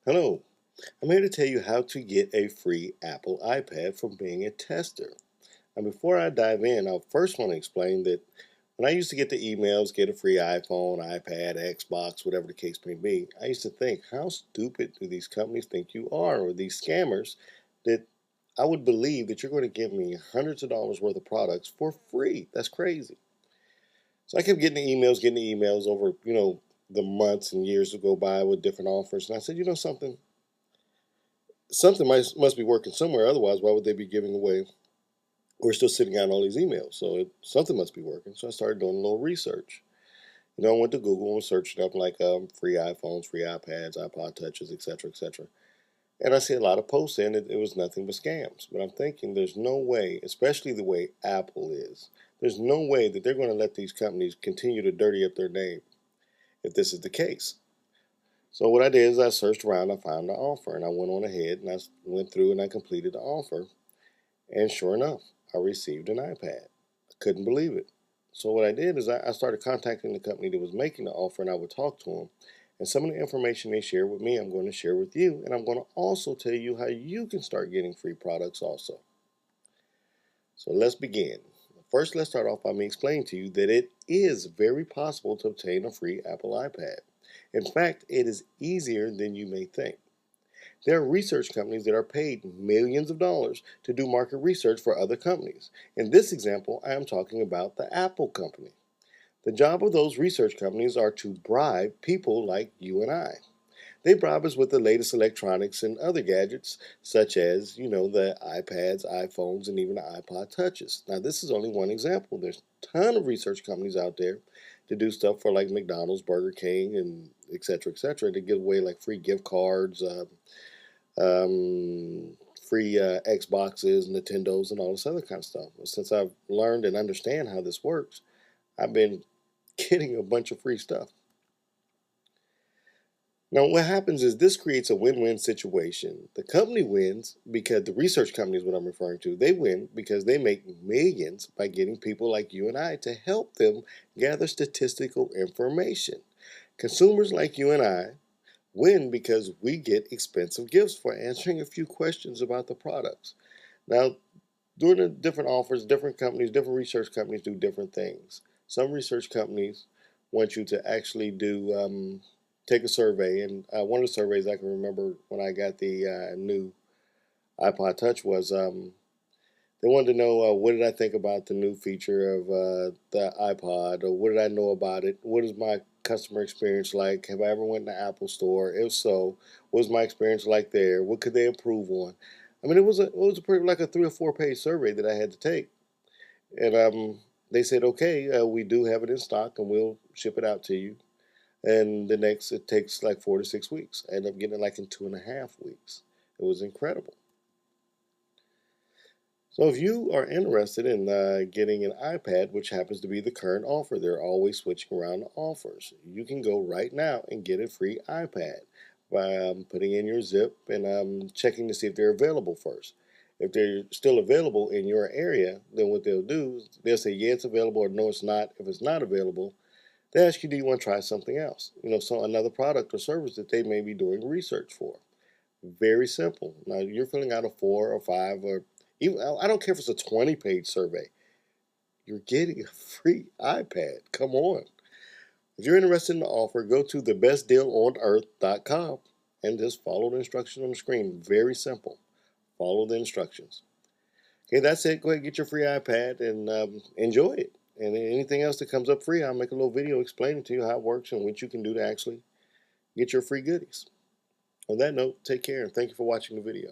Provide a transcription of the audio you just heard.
Hello, I'm here to tell you how to get a free Apple iPad from being a tester. Now, before I dive in, I first want to explain that when I used to get the emails, get a free iPhone, iPad, Xbox, whatever the case may be, I used to think, how stupid do these companies think you are, or these scammers, that I would believe that you're going to give me hundreds of dollars worth of products for free. That's crazy. So I kept getting the emails over, the months and years to go by with different offers. And I said, something must be working somewhere. Otherwise, why would they be giving away? We're still sitting out all these emails, so something must be working. So I started doing a little research. I went to Google and was searching up like free iPhones, free iPads, iPod touches, etc., etc. And I see a lot of posts saying that it was nothing but scams. But I'm thinking there's no way, especially the way Apple is, there's no way that they're going to let these companies continue to dirty up their name if this is the case. So what I did is I searched around, I found the offer, and I went on ahead and I went through and I completed the offer. And sure enough, I received an iPad. I couldn't believe it. So what I did is I started contacting the company that was making the offer, and I would talk to them. And some of the information they share with me, I'm going to share with you, and I'm going to also tell you how you can start getting free products also. So let's begin. First, let's start off by me explaining to you that it is very possible to obtain a free Apple iPad. In fact, it is easier than you may think. There are research companies that are paid millions of dollars to do market research for other companies. In this example, I am talking about the Apple company. The job of those research companies are to bribe people like you and I. They bribe us with the latest electronics and other gadgets, such as, the iPads, iPhones, and even the iPod touches. Now, this is only one example. There's a ton of research companies out there to do stuff for like McDonald's, Burger King, and et cetera, to give away like free gift cards, free Xboxes, Nintendos, and all this other kind of stuff. Since I've learned and understand how this works, I've been getting a bunch of free stuff. Now, what happens is this creates a win-win situation. The company wins because the research company is what I'm referring to. They win because they make millions by getting people like you and I to help them gather statistical information. Consumers like you and I win because we get expensive gifts for answering a few questions about the products. Now, during the different offers, different companies, different research companies do different things. Some research companies want you to actually do take a survey, and one of the surveys I can remember when I got the new iPod Touch was they wanted to know what did I think about the new feature of the iPod, or what did I know about it? What is my customer experience like? Have I ever went to the Apple Store? If so, what was my experience like there? What could they improve on? I mean, it was a pretty like a 3 or 4 page survey that I had to take, and they said, okay, we do have it in stock, and we'll ship it out to you. And the next, it takes like 4 to 6 weeks. I ended up getting it like in 2.5 weeks. It was incredible. So if you are interested in getting an iPad, which happens to be the current offer, they're always switching around the offers. You can go right now and get a free iPad by putting in your zip and checking to see if they're available first. If they're still available in your area, then what they'll do is they'll say, yeah, it's available, or no, it's not. If it's not available, they ask you, do you want to try something else? So another product or service that they may be doing research for. Very simple. Now you're filling out a 4 or 5 or even I don't care if it's a 20-page survey. You're getting a free iPad. Come on. If you're interested in the offer, go to thebestdealonearth.com and just follow the instructions on the screen. Very simple. Follow the instructions. Okay, that's it. Go ahead and get your free iPad and enjoy it. And anything else that comes up free, I'll make a little video explaining to you how it works and what you can do to actually get your free goodies. On that note, take care and thank you for watching the video.